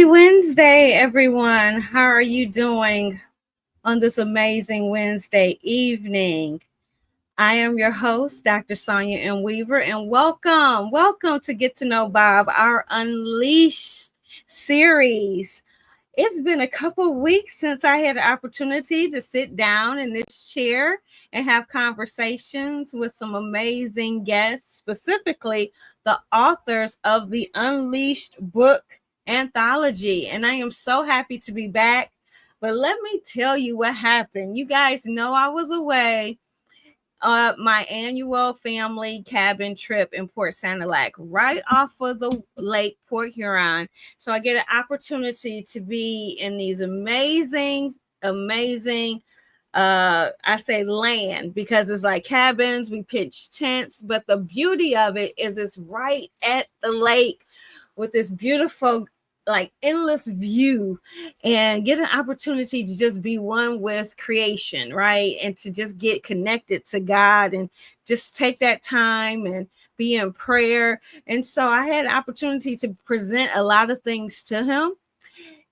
Wednesday, everyone. How are you doing on this amazing Wednesday evening? I am your host, Dr. Sonia M. Weaver, and welcome to Get to Know Bob, our Unleashed series. It's been a couple weeks since I had the opportunity to sit down in this chair and have conversations with some amazing guests, specifically the authors of the Unleashed book anthology. And I am so happy to be back. But let me tell you what happened. You guys know I was away my annual family cabin trip in Port Sanilac, right off of the lake, Port Huron. So I get an opportunity to be in these amazing, I say land because it's like cabins, we pitch tents, but the beauty of it is it's right at the lake with this beautiful like endless view and get an opportunity to just be one with creation, right? And to just get connected to God and just take that time and be in prayer. And so I had an opportunity to present a lot of things to him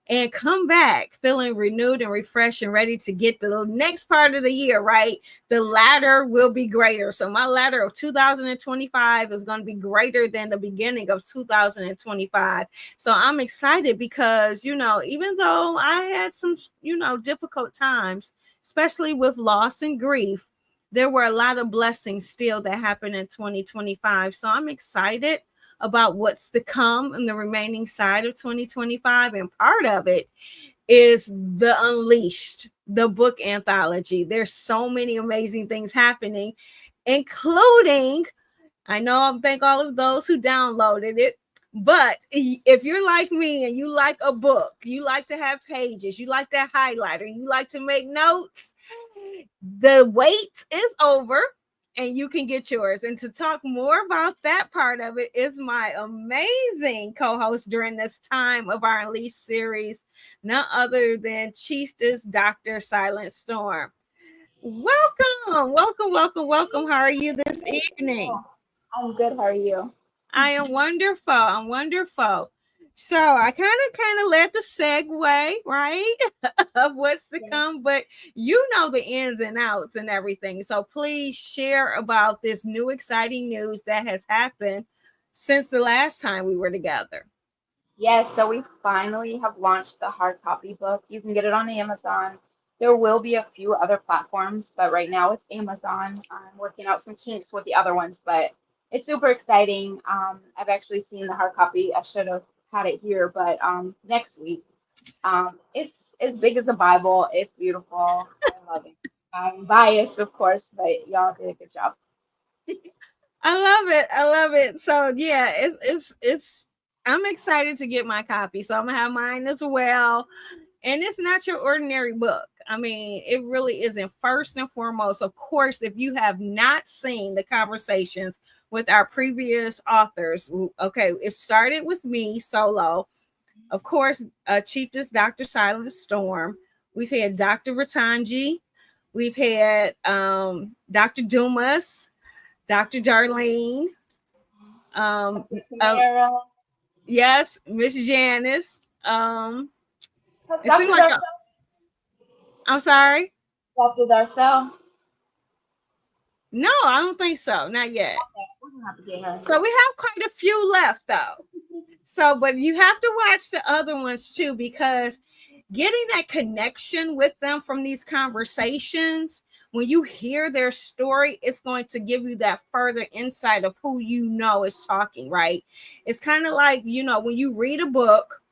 and come back feeling renewed and refreshed and ready to get the next part of the year, right? The ladder will be greater. So my ladder of 2025 is going to be greater than the beginning of 2025. So I'm excited because, even though I had some, difficult times, especially with loss and grief, there were a lot of blessings still that happened in 2025. So I'm excited about what's to come in the remaining side of 2025. And part of it is the Unleashed, the book anthology. There's so many amazing things happening, including, I know I thank all of those who downloaded it. But if you're like me and you like a book, you like to have pages, you like that highlighter, you like to make notes, the wait is over and you can get yours. And to talk more about that part of it is my amazing co-host during this time of our Unleashed series, none other than Chiefess Dr. Silent Storm. Welcome. How are you this evening? I'm good. How are you? I am wonderful. I'm wonderful. So I kind of led the segue, right, of what's to come, but you know the ins and outs and everything. So please share about this new exciting news that has happened since the last time we were together. Yes, so we finally have launched the hard copy book. You can get it on Amazon. There will be a few other platforms, but right now it's Amazon. I'm working out some kinks with the other ones, but it's super exciting. I've actually seen the hard copy. I should have had it here, but next week. It's as big as a Bible. It's beautiful. I love it. I'm biased, of course, but y'all did a good job. I love it. So yeah, it's I'm excited to get my copy. So I'm gonna have mine as well. And it's not your ordinary book. I mean, it really isn't. First and foremost, of course, if you have not seen the conversations with our previous authors, okay, it started with me solo. Of course, Chiefess Dr. Silent Storm. We've had Dr. Ratanji. We've had Dr. Dumas, Dr. Darlene. Um, uh, Tamara, yes, Miss Janice. It seemed Dr. like Darcel, I'm sorry. Dr. Darcel. No, I don't think so. Not yet. Okay, we're gonna have to get her. So we have quite a few left though. So, but you have to watch the other ones too, because getting that connection with them from these conversations, when you hear their story, it's going to give you that further insight of who you know is talking, right? It's kind of like, when you read a book,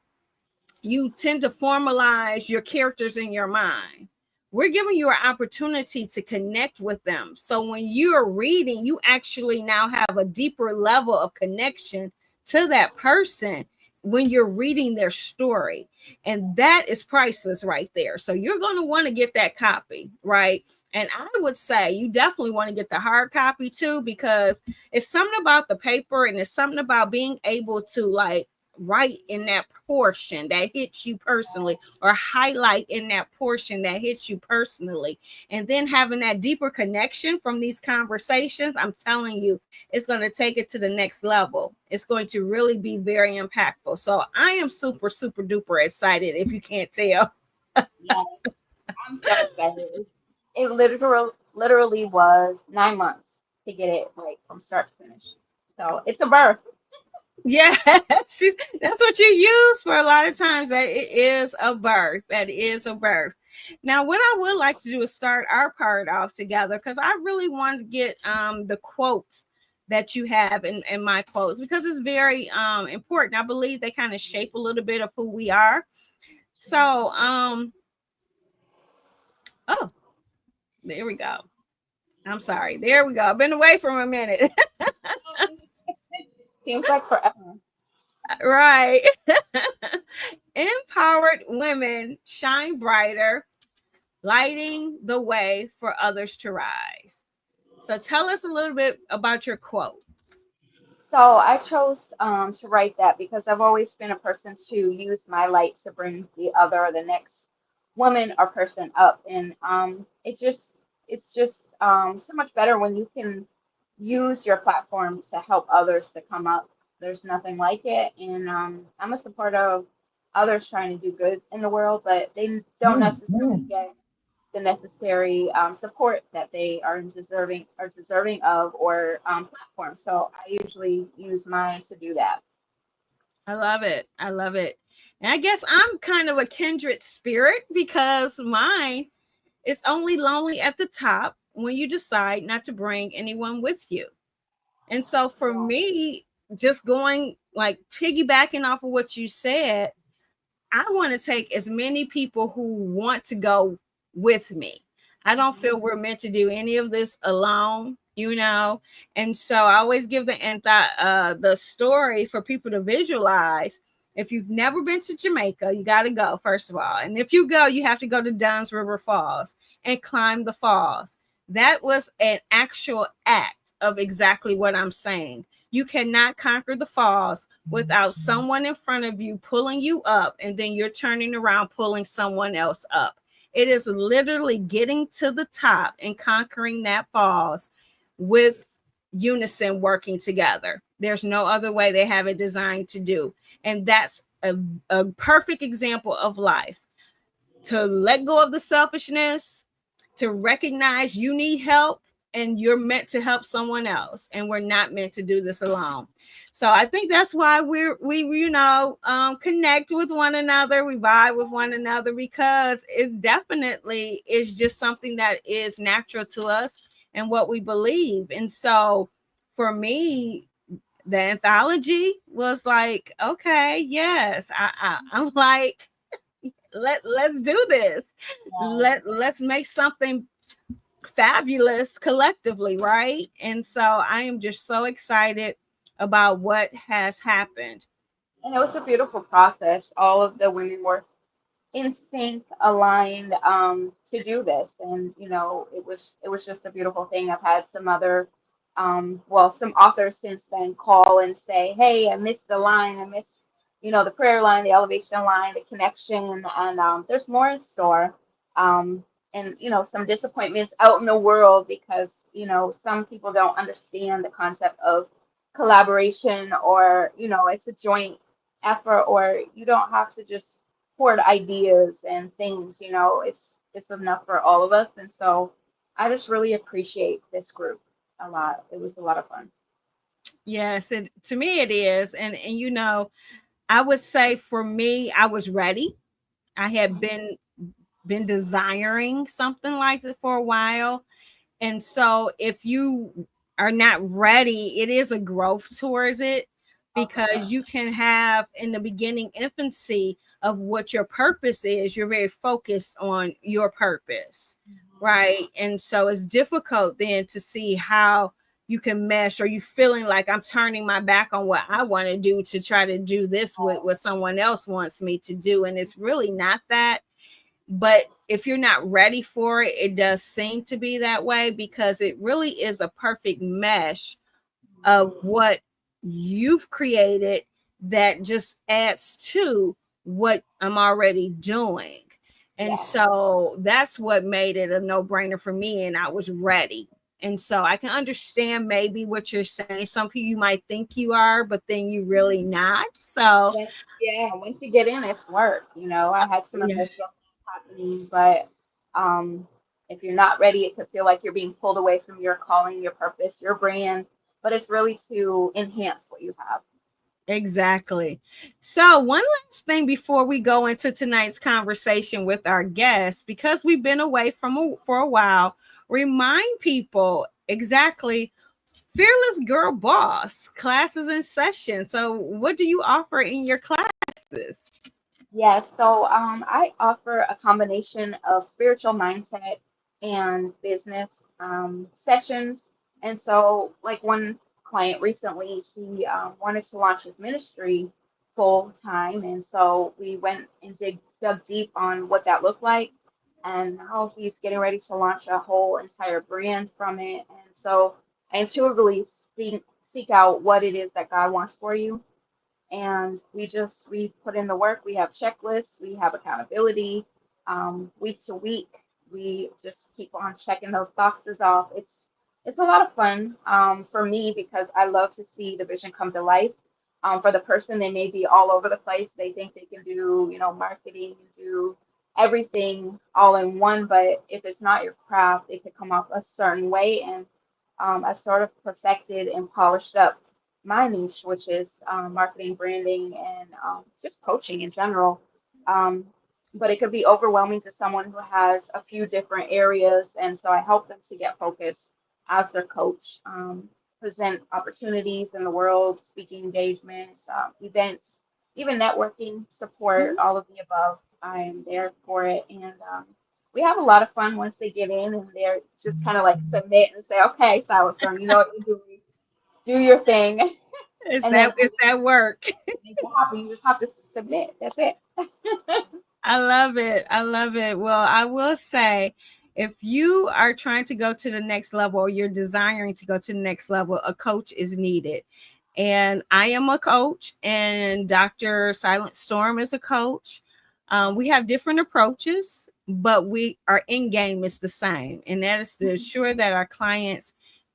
you tend to formalize your characters in your mind. We're giving you an opportunity to connect with them. So when you're reading, you actually now have a deeper level of connection to that person when you're reading their story. And that is priceless right there. So you're going to want to get that copy, right? And I would say you definitely want to get the hard copy too, because it's something about the paper and it's something about being able to like right in that portion that hits you personally, or highlight in that portion that hits you personally, and then having that deeper connection from these conversations, I'm telling you, it's going to take it to the next level. It's going to really be very impactful. So I am super, super duper excited, if you can't tell. Yes, I'm so excited. It literally was 9 months to get it like from start to finish. So it's a birth. Yeah, that's what you use for a lot of times. That it is a birth. That is a birth. Now, what I would like to do is start our part off together, because I really want to get the quotes that you have in my quotes, because it's very important. I believe they kind of shape a little bit of who we are. So, oh, there we go. I'm sorry. There we go. I've been away from a minute. Seems like forever. Right. Empowered women shine brighter, lighting the way for others to rise. So tell us a little bit about your quote. So I chose to write that because I've always been a person to use my light to bring the other or the next woman or person up, and it's just so much better when you can use your platform to help others to come up. There's nothing like it, and I'm a supporter of others trying to do good in the world, but they don't necessarily get the necessary support that they are deserving of, or platforms. So I usually use mine to do that. I love it. I love it. And I guess I'm kind of a kindred spirit, because mine is only lonely at the top when you decide not to bring anyone with you. And so for Yeah. me, just going like piggybacking off of what you said, I want to take as many people who want to go with me. I don't Mhm. feel we're meant to do any of this alone, you know. And so I always give the story for people to visualize. If you've never been to Jamaica, you got to go, first of all. And if you go, you have to go to Dunn's River Falls and climb the falls. That was an actual act of exactly what I'm saying. You cannot conquer the falls without someone in front of you pulling you up, and then you're turning around pulling someone else up. It is literally getting to the top and conquering that falls with unison, working together. There's no other way they have it designed to do. And that's a perfect example of life. To let go of the selfishness, to recognize you need help, and you're meant to help someone else, and we're not meant to do this alone. So I think that's why we connect with one another, we vibe with one another, because it definitely is just something that is natural to us and what we believe. And so for me, the anthology was like, okay, yes, I'm like, let's do this. Yeah. Let's make something fabulous collectively, right? And so I am just so excited about what has happened. And it was a beautiful process. All of the women were in sync, aligned to do this, and it was just a beautiful thing. I've had some other some authors since then call and say, hey, I missed the line, I missed the prayer line, the elevation line, the connection, and there's more in store. And some disappointments out in the world because some people don't understand the concept of collaboration, or it's a joint effort, or you don't have to just hoard ideas and things. It's enough for all of us. And so I just really appreciate this group a lot. It was a lot of fun. Yes, to me it is. And I would say for me, I was ready. I had Mhm. been desiring something like this for a while. And so if you are not ready, it is a growth towards it, Oh, for because sure. you can have in the beginning infancy of what your purpose is. You're very focused on your purpose, Mhm. right? And so it's difficult then to see how you can mesh, or you feeling like I'm turning my back on what I want to do to try to do this with what someone else wants me to do. And it's really not that. But if you're not ready for it, it does seem to be that way, because it really is a perfect mesh of what you've created that just adds to what I'm already doing. And Yeah. so that's what made it a no-brainer for me, and I was ready. And so I can understand maybe what you're saying. Some people you might think you are, but then you really not. So Yeah, once you get in, it's work. You know, I had some yeah, emotional things happening, but um, if you're not ready, it could feel like you're being pulled away from your calling, your purpose, your brand. But it's really to enhance what you have. exactly. So, one last thing before we go into tonight's conversation with our guests, because we've been away for a while, remind people exactly Fearless Girl Boss classes and sessions. So, what do you offer in your classes? Yes, so I offer a combination of spiritual mindset and business sessions. And so, like one client recently, he wanted to launch his ministry full time. And so we went and dug deep on what that looked like. And now he's getting ready to launch a whole entire brand from it. And so I intuitively seek out what it is that God wants for you, and we put in the work. We have checklists, we have accountability, week to week. We just keep on checking those boxes off. It's a lot of fun for me because I love to see the vision come to life. For the person, they may be all over the place. They think they can do, marketing and do everything all in one, but if it's not your craft, it could come off a certain way. And I sort of perfected and polished up my niche, which is marketing, branding, and just coaching in general. Um, but it could be overwhelming to someone who has a few different areas, and so I help them to get focused as their coach. Present opportunities in the world, speaking engagements, events, even networking, support, all of the above. I am there for it, and we have a lot of fun once they get in and they're just kind of like submit and say, "Okay, Silas Stone, you know what you're doing. Do your thing." And then It's that work. make it happen. You just have to submit. That's it. I love it. I love it. Well, I will say, if you are trying to go to the next level or you're desiring to go to the next level, a coach is needed. And I am a coach, and Dr. Silent Storm is a coach. We have different approaches, but our end game is the same, and that is to ensure that our clients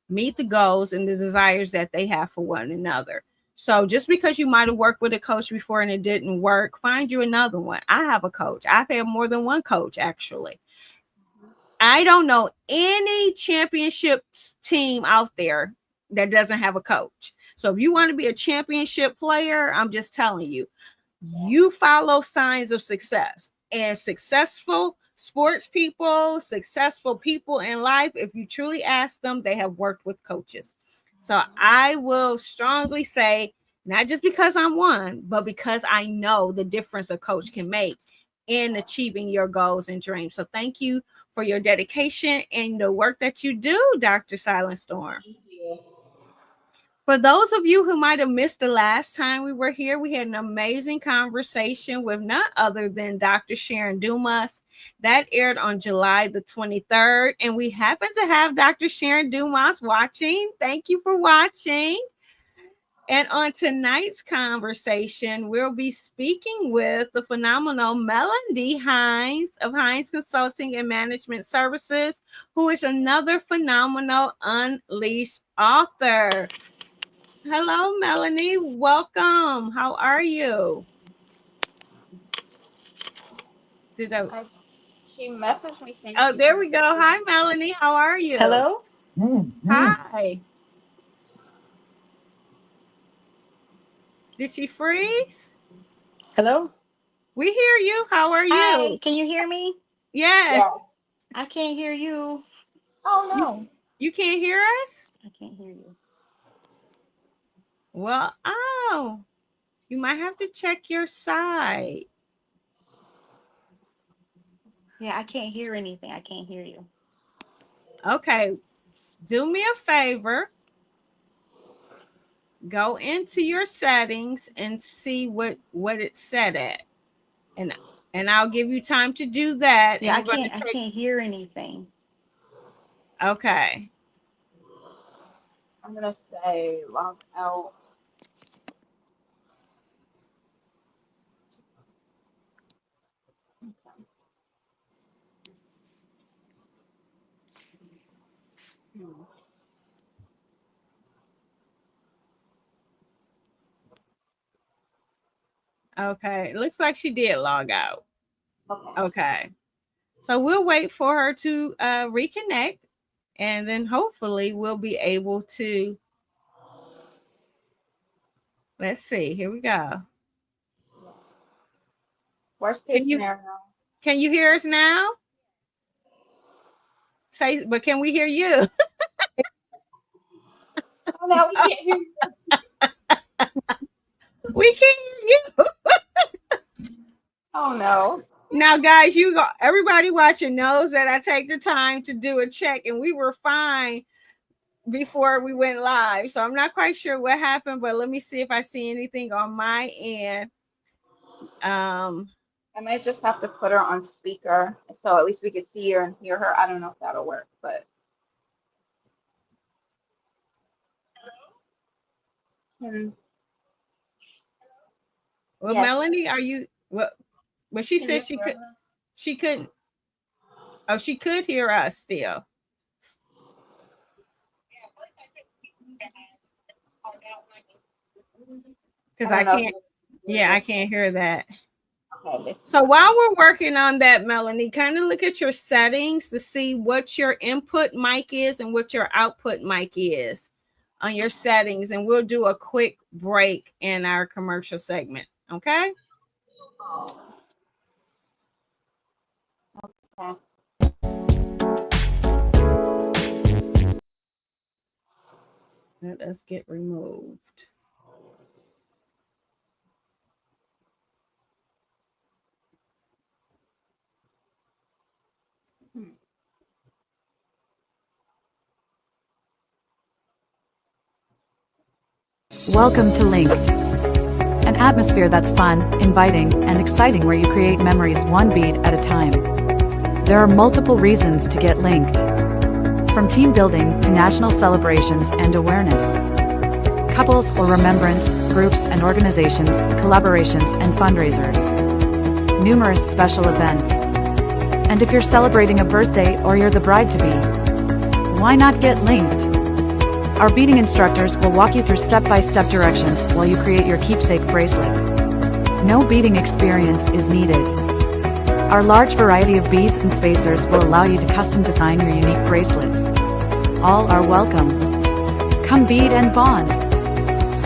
meet the goals and the desires that they have for one another. So just because you might have worked with a coach before and it didn't work, find you another one. I have a coach. I've had more than one coach, actually. I don't know any championship team out there that doesn't have a coach. So if you want to be a championship player, I'm just telling you, you follow signs of success, and successful people in life, if you truly ask them, they have worked with coaches. So I will strongly say, not just because I'm one, but because I know the difference a coach can make in achieving your goals and dreams. So thank you for your dedication and the work that you do, Dr. Silent Storm. Thank you. For those of you who might have missed the last time we were here, we had an amazing conversation with none other than Dr. Sharon Dumas. That aired on July the 23rd. And we happen to have Dr. Sharon Dumas watching. Thank you for watching. And on tonight's conversation, we'll be speaking with the phenomenal Melody Hines of Hines Consulting and Management Services, who is another phenomenal Unleashed author. Hello, Melanie. Welcome. How are you? Did I? I, she messaged me saying Oh, she there can we go. hear Hi, me. Melanie. How are you? Hello? Hi. Did she freeze? Hello? We hear you. How are Hi, you? can you hear me? Yeah. Yes. I can't hear you. Oh You no. you can't hear us? I can't hear you. Well, oh, you might have to check your side. Yeah, I can't hear anything. I can't hear you. Okay. Do me a favor. Go into your settings and see what it's set at. And and I'll give you time to do that. Yeah, And we're going to I take can't hear anything. okay. I'm gonna say log out. Okay, it looks like she did log out. Okay. Okay, so we'll wait for her to reconnect, and then hopefully we'll be able to. Let's see. Here we go. Worst Can case you scenario. can you hear us now? Say, but can we hear you? Oh, now we can't hear you. We can hear you. Oh no. Now, guys, everybody watching knows that I take the time to do a check, and we were fine before we went live. So I'm not quite sure what happened, but let me see if I see anything on my end. I might just have to put her on speaker so at least we can see her and hear her. I don't know if that'll work, but can Well, yes. Melanie, are you well? But she Can said you hear her? she couldn't. Oh, she could hear us still. I Because don't I know if can't. Yeah, I can't hear that. okay, So while we're working on that, Melanie, kind of look at your settings to see what your input mic is and what your output mic is on your settings. And we'll do a quick break in our commercial segment. Okay. okay. Let us get removed. Welcome to Linked, an atmosphere that's fun, inviting, and exciting where you create memories one beat at a time. There are multiple reasons to get linked, from team building to national celebrations and awareness. Couples or remembrance, groups and organizations, collaborations and fundraisers. Numerous special events. And if you're celebrating a birthday or you're the bride-to-be, why not get linked? Our beading instructors will walk you through step-by-step directions while you create your keepsake bracelet. No beading experience is needed. Our large variety of beads and spacers will allow you to custom design your unique bracelet. All are welcome. Come bead and bond.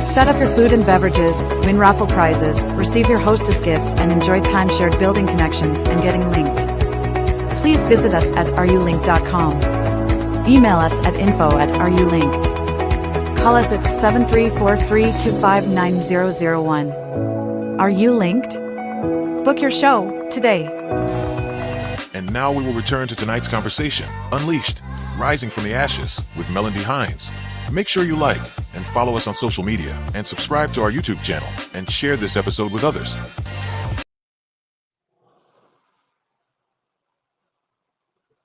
Set up your food and beverages, win raffle prizes, receive your hostess gifts, and enjoy time shared building connections and getting linked. Please visit us at areyoulinked.com. Email us at info@areyoulinked. Call us at 7343259001. Are you linked? Book your show today. And now we will return to tonight's conversation, Unleashed, Rising from the Ashes with Melanie Hines. Make sure you like and follow us on social media and subscribe to our YouTube channel and share this episode with others.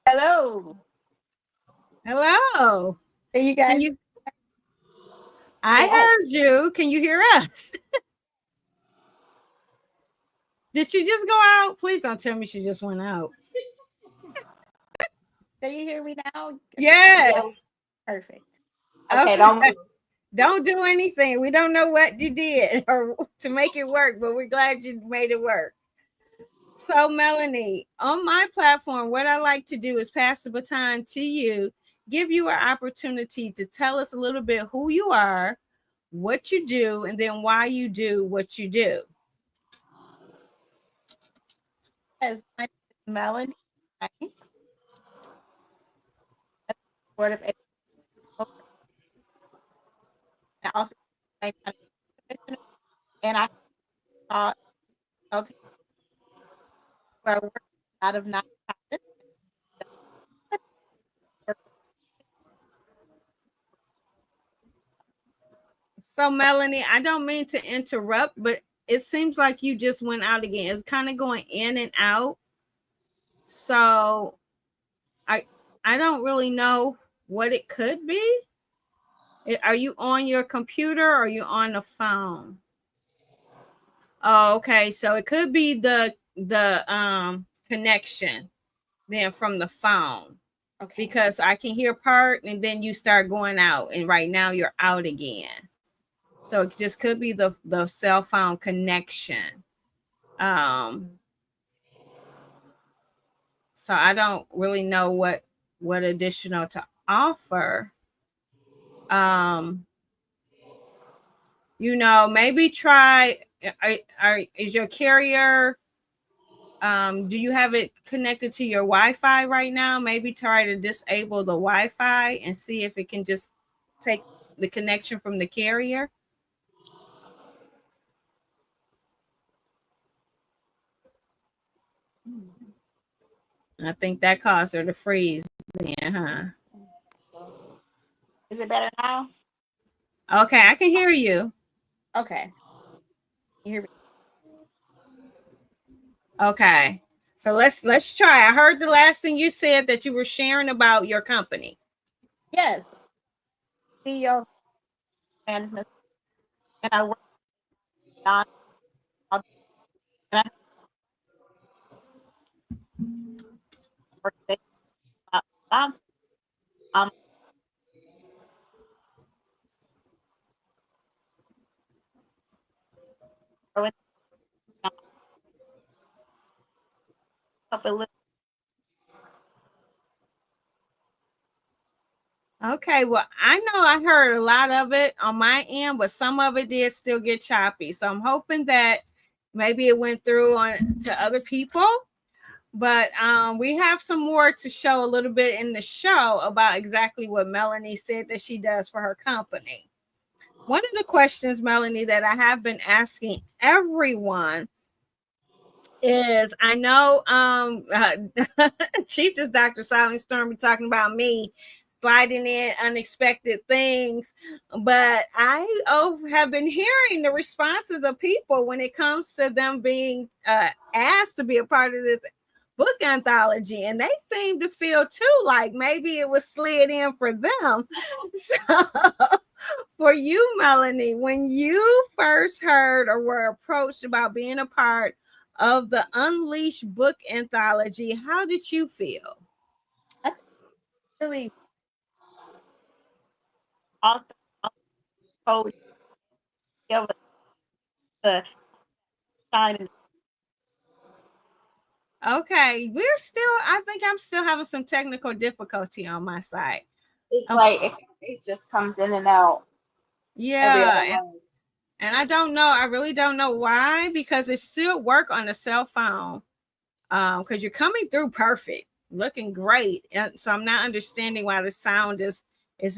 Hello. Hello. Can you guys? I Yeah. heard you. Can you hear us? Did she just go out? Please don't tell me she just went out. Can you hear me now? Yes. Perfect. Okay, don't do anything. We don't know what you did or to make it work, but we're glad you made it work. So, Melanie, on my platform, what I like to do is pass the baton to you, give you an opportunity to tell us a little bit who you are, what you do, and then why you do what you do. Yes, my name is Melanie. Thanks. Board of Education. I also and I taught where I work out of nonprofit. So, Melanie, I don't mean to interrupt, but it seems like you just went out again. It's kind of going in and out. So, I don't really know what it could be. Are you on your computer or are you on the phone? Oh, okay. So it could be the connection than from the phone. Okay. Because I can hear part and then you start going out, and right now you're out again. So it just could be the cell phone connection. So I don't really know what additional to offer. Maybe try. Is your carrier? Do you have it connected to your Wi-Fi right now? Maybe try to disable the Wi-Fi and see if it can just take the connection from the carrier. I think that caused her to freeze then, huh? Is it better now? Okay, I can hear you. Okay. You hear me? Okay. So let's try. I heard the last thing you said, that you were sharing about your company. Yes. CEO management, and I work on and I work about um or with up a little. Okay, well, I know I heard a lot of it on my end, but some of it did still get choppy. So I'm hoping that maybe it went through on to other people. But we have some more to show a little bit in the show about exactly what Melanie said that she does for her company. One of the questions, Melanie, that I have been asking everyone is, I know Chief is Dr. Silent Storm be talking about me sliding in unexpected things, but I have been hearing the responses of people when it comes to them being asked to be a part of this book anthology, and they seem to feel too like maybe it was slid in for them. So for you, Melanie, when you first heard or were approached about being a part of the Unleashed book anthology, how did you feel? That's really author code give us the sign. Okay, I think I'm still having some technical difficulty on my side. It's like it just comes in and out every other Yeah, month. and I don't know. I really don't know why, because it still work on the cell phone. Because you're coming through perfect, looking great. And so I'm not understanding why the sound is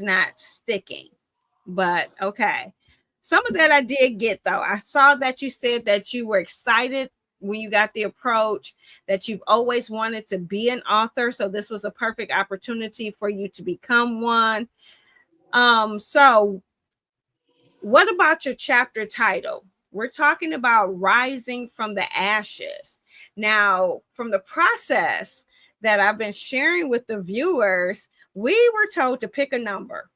not sticking. But okay. Some of that I did get though. I saw that you said that you were excited when you got the approach, that you've always wanted to be an author. So this was a perfect opportunity for you to become one. So what about your chapter title? We're talking about rising from the ashes. Now, from the process that I've been sharing with the viewers, we were told to pick a number.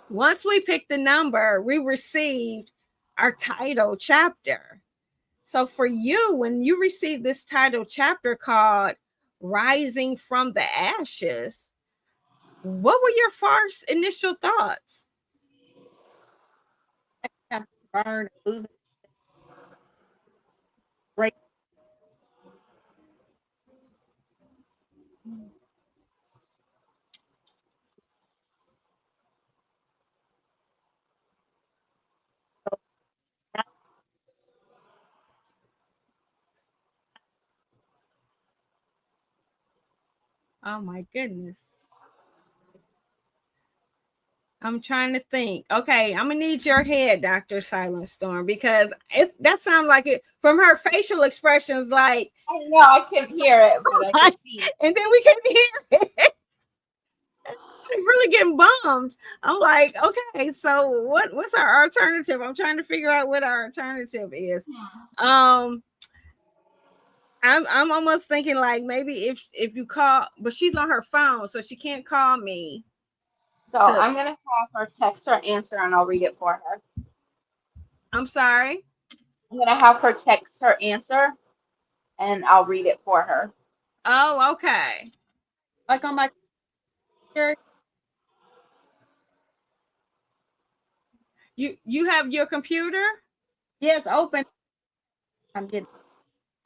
Once we picked the number, we received our title chapter. So for you, when you received this title chapter called Rising from the Ashes, what were your first initial thoughts? Burn, losing, break. So Oh my goodness. I'm trying to think. Okay, I'm gonna need your head, Dr. Silent Storm, because that sounds like it from her facial expressions, like I know I can hear it, but I can see it. and then we can hear it. I'm really getting bummed. I'm like, okay, so what's our alternative? I'm trying to figure out what our alternative is. I'm almost thinking like maybe if you call, but she's on her phone, so she can't call me. So I'm gonna have her text her answer and I'll read it for her. I'm sorry. I'm gonna have her text her answer and I'll read it for her. Oh, okay. Like on my computer. You have your computer? Yes, open. I'm getting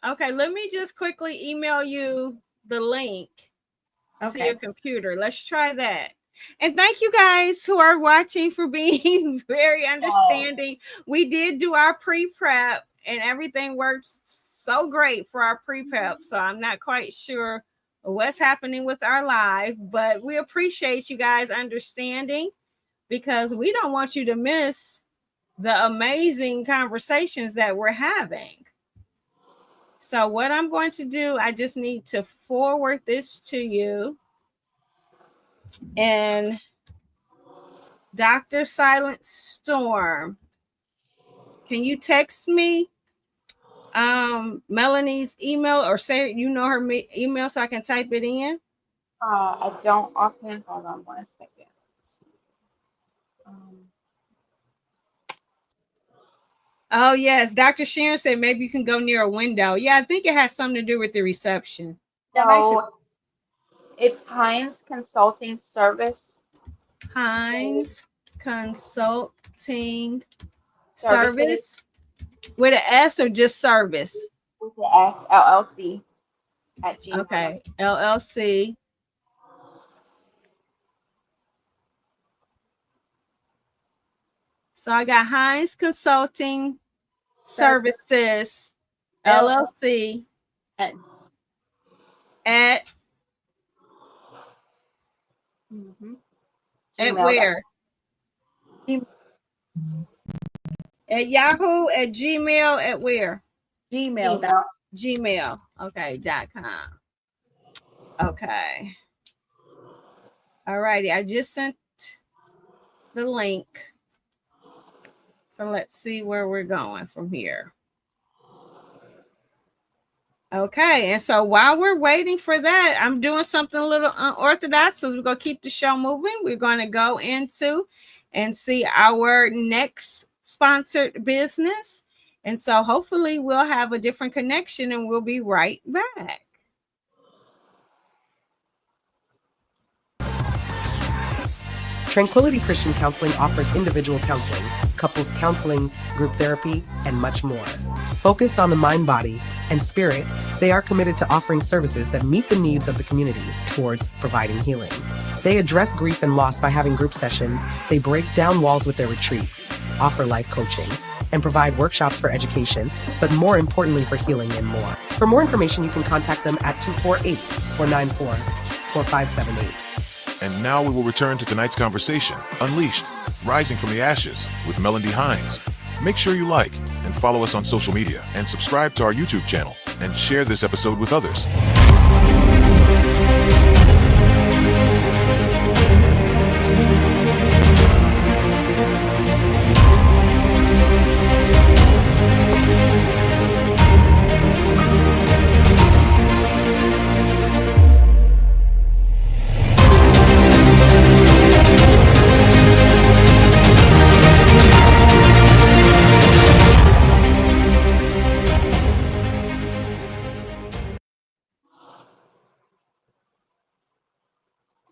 Okay, let me just quickly email you the link to your okay. computer. Let's try that. And thank you guys who are watching for being very understanding. We did do our pre-prep and everything worked so great for our pre-prep. So I'm not quite sure what's happening with our live, but we appreciate you guys understanding because we don't want you to miss the amazing conversations that we're having. So what I'm going to do, I just need to forward this to you. And Dr. Silent Storm, can you text me Melanie's email or say you know her email so I can type it in? I don't offhand. Hold on 1 second. Oh yes, Dr. Sharon said maybe you can go near a window. Yeah, I think it has something to do with the reception. So it's Hines Consulting Service. Hines Consulting Services. Service with an S or just service? With the S, LLC at Gmail. Okay, LLC. So I got Hines Consulting Services LLC at Mm-hmm. at where? At Yahoo, at Gmail, at where? Gmail. Gmail. Okay, .com. Okay. All righty. I just sent the link. So let's see where we're going from here. Okay, and so while we're waiting for that, I'm doing something a little unorthodox. So we're going to keep the show moving. We're going to go into and see our next sponsored business. And so hopefully we'll have a different connection and we'll be right back. Tranquility Christian Counseling offers individual counseling, couples counseling, group therapy, and much more. Focused on the mind, body, and spirit, they are committed to offering services that meet the needs of the community towards providing healing. They address grief and loss by having group sessions, they break down walls with their retreats, offer life coaching, and provide workshops for education, but more importantly for healing and more. For more information, you can contact them at 248-494-4578. And now we will return to tonight's conversation, Unleashed, Rising from the Ashes with Melanie Hines. Make sure you like and follow us on social media and subscribe to our YouTube channel and share this episode with others.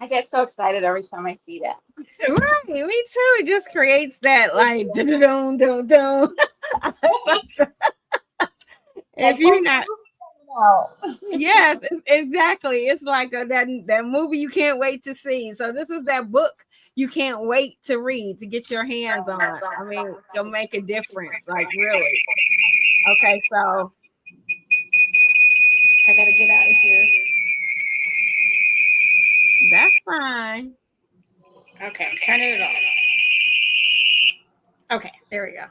I get so excited every time I see that. Right, me too. It just creates that like dun dun dun. If you're not, yes, exactly. It's like that movie you can't wait to see. So this is that book you can't wait to read to get your hands on. I mean, it'll make a difference, like really. Okay, so I gotta get out of here. that's fine. Okay, turn it off. Okay, there we go.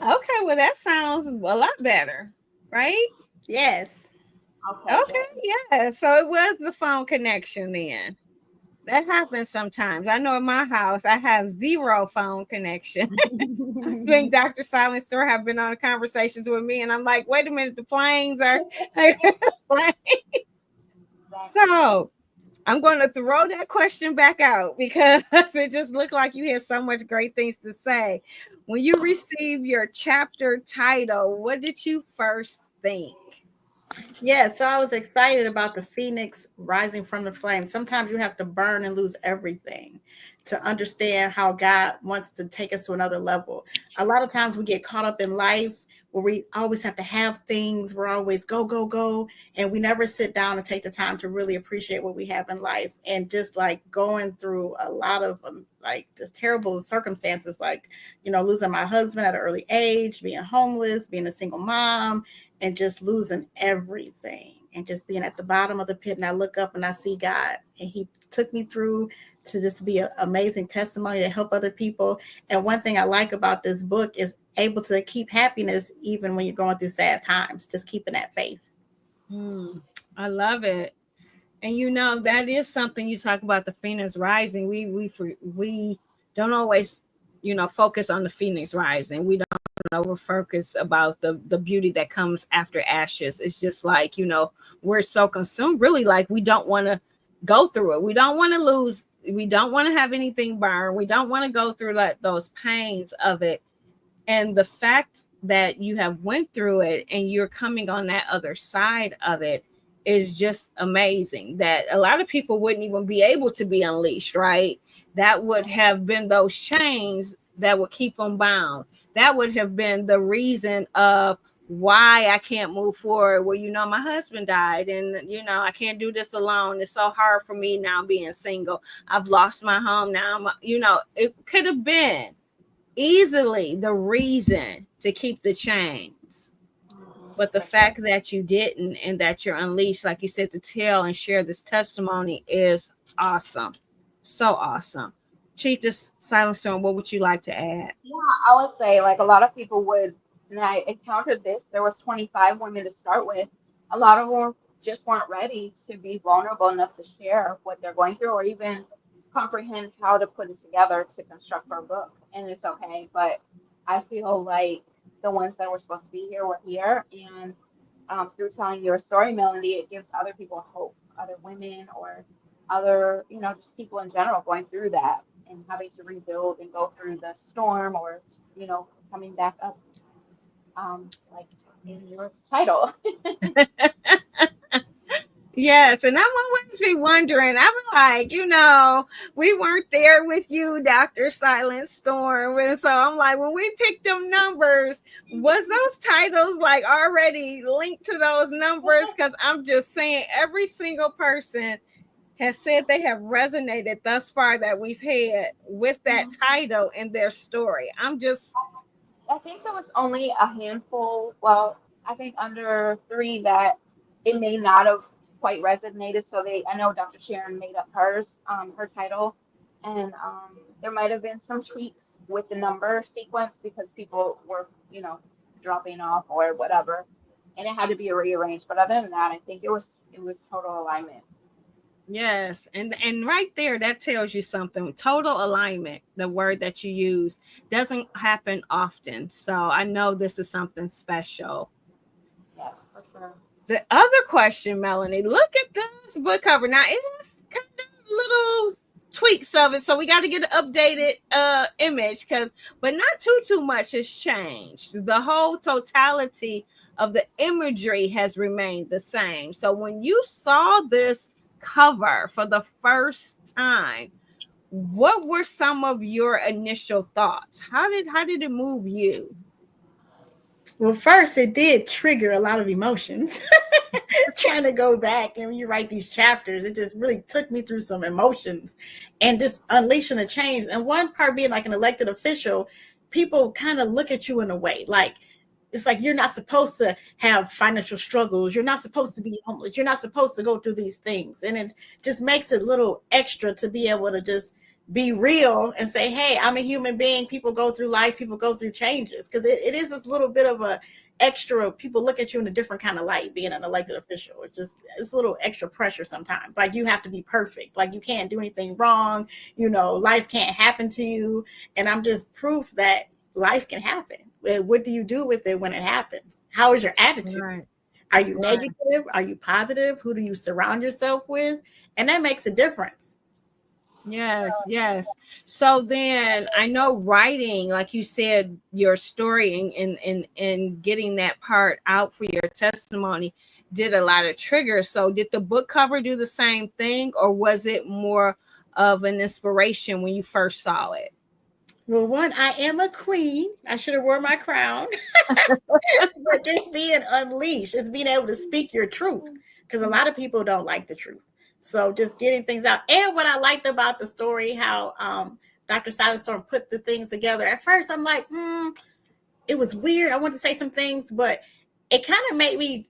Okay, well that sounds a lot better, right? Yes. Okay, yeah. So it was the phone connection then. That happens sometimes. I know in my house I have zero phone connection. I think Dr. Silent Store have been on conversations with me, and I'm like, wait a minute, the planes are flying. So I'm going to throw that question back out because it just looked like you had so much great things to say. When you received your chapter title, what did you first think? Yeah, so I was excited about the phoenix rising from the flame. Sometimes you have to burn and lose everything to understand how God wants to take us to another level. A lot of times we get caught up in life where we always have to have things. We're always go, go, go. And we never sit down and take the time to really appreciate what we have in life. And just like going through a lot of like just terrible circumstances, like, losing my husband at an early age, being homeless, being a single mom, and just losing everything and just being at the bottom of the pit. And I look up and I see God, and He took me through to just be an amazing testimony to help other people. And one thing I like about this book is able to keep happiness even when you're going through sad times, just keeping that faith. I love it. And that is something you talk about, the phoenix rising. We don't always focus on the phoenix rising. We don't over focus about the beauty that comes after ashes. It's just like, we're so consumed, really, like we don't want to go through it. We don't want to lose. We don't want to have anything burn. We don't want to go through like those pains of it. And the fact that you have went through it and you're coming on that other side of it is just amazing, that a lot of people wouldn't even be able to be unleashed, right? That would have been those chains that would keep them bound. That would have been the reason of why I can't move forward. Well, my husband died, and I can't do this alone. It's so hard for me now being single. I've lost my home now. It could have been easily the reason to keep the chains. But the fact that you didn't, and that you're unleashed, like you said, to tell and share this testimony is awesome. So awesome. Chief, this Silent Storm, what would you like to add? Yeah, I would say like a lot of people would, and I encountered this. There was 25 women to start with. A lot of them just weren't ready to be vulnerable enough to share what they're going through, or even comprehend how to put it together to construct our book. And it's okay, but I feel like the ones that were supposed to be here were here, and through telling your story, Melody, it gives other people hope, other women or other, just people in general going through that and having to rebuild and go through the storm, or, coming back up, like in your title. Yes, and I'm always be wondering. I'm like, we weren't there with you, Dr. Silent Storm. And so I'm like, when we picked them numbers, was those titles like already linked to those numbers? Because I'm just saying every single person has said they have resonated thus far that we've had with that title and their story. I think there was only a handful, well, I think under three that it may not have quite resonated. So I know Dr. Sharon made up hers, her title, and there might have been some tweaks with the number sequence because people were, dropping off or whatever, and it had to be rearranged. But other than that, I think it was total alignment. Yes, and right there, that tells you something. Total alignment, the word that you use, doesn't happen often. So I know this is something special. Yes, for sure. The other question, Melanie, look at this book cover. Now it is kind of little tweaks of it, so we got to get an updated image, but not too much has changed. The whole totality of the imagery has remained the same. So when you saw this cover for the first time, what were some of your initial thoughts? How did it move you? Well, first, it did trigger a lot of emotions. Trying to go back, and when you write these chapters, it just really took me through some emotions and just unleashing a change. And one part being like an elected official, people kind of look at you in a way like, it's like you're not supposed to have financial struggles. You're not supposed to be homeless. You're not supposed to go through these things. And it just makes it a little extra to be able to just be real and say, hey, I'm a human being. People go through life. People go through changes. Because it is this little bit of a extra, people look at you in a different kind of light being an elected official. It's a little extra pressure sometimes. Like you have to be perfect. Like you can't do anything wrong. Life can't happen to you. And I'm just proof that life can happen. What do you do with it when it happens? How is your attitude? Right. Are you negative? Are you positive? Who do you surround yourself with? And that makes a difference. Yes. So then I know writing, like you said, your story and getting that part out for your testimony did a lot of triggers. So did the book cover do the same thing, or was it more of an inspiration when you first saw it? Well, one, I am a queen. I should have worn my crown. But just being unleashed, it's being able to speak your truth, because a lot of people don't like the truth. So just getting things out. And what I liked about the story, how Dr. Silent Storm put the things together. At first, I'm like, it was weird. I wanted to say some things, but it kind of made me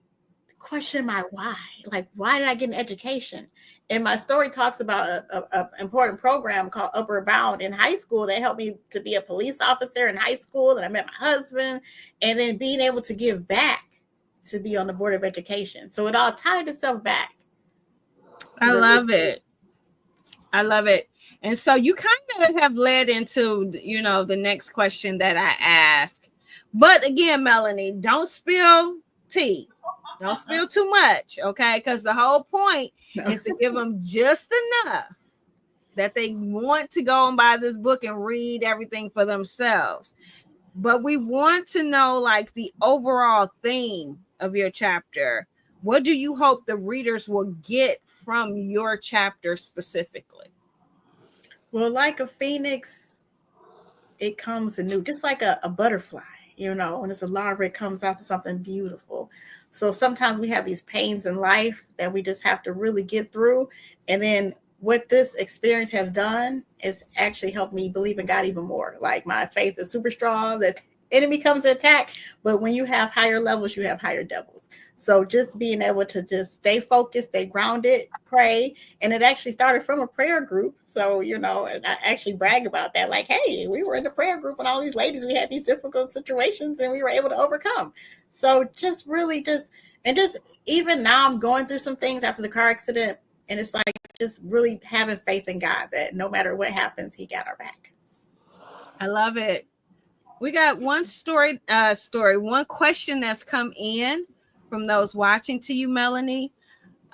question my why. Like, why did I get an education? And my story talks about a important program called Upper Bound in high school that helped me to be a police officer in high school. And I met my husband, and then being able to give back to be on the board of education. So it all tied itself back. I love it. I love it. And so you kind of have led into, the next question that I asked. But again, Melanie, don't spill tea. Don't spill too much, okay? Because the whole point is to give them just enough that they want to go and buy this book and read everything for themselves. But we want to know, like, the overall theme of your chapter. What do you hope the readers will get from your chapter specifically? Well, like a phoenix, it comes anew, just like a butterfly. When it's a larva, it comes out to something beautiful. So sometimes we have these pains in life that we just have to really get through. And then what this experience has done is actually helped me believe in God even more. Like, my faith is super strong. The enemy comes to attack, but when you have higher levels, you have higher devils. So just being able to just stay focused, stay grounded, pray. And it actually started from a prayer group. So, and I actually brag about that. Like, hey, we were in the prayer group and all these ladies, we had these difficult situations and we were able to overcome. So just really even now I'm going through some things after the car accident. And it's like just really having faith in God that no matter what happens, he got our back. I love it. We got one one question that's come in from those watching to you, Melanie.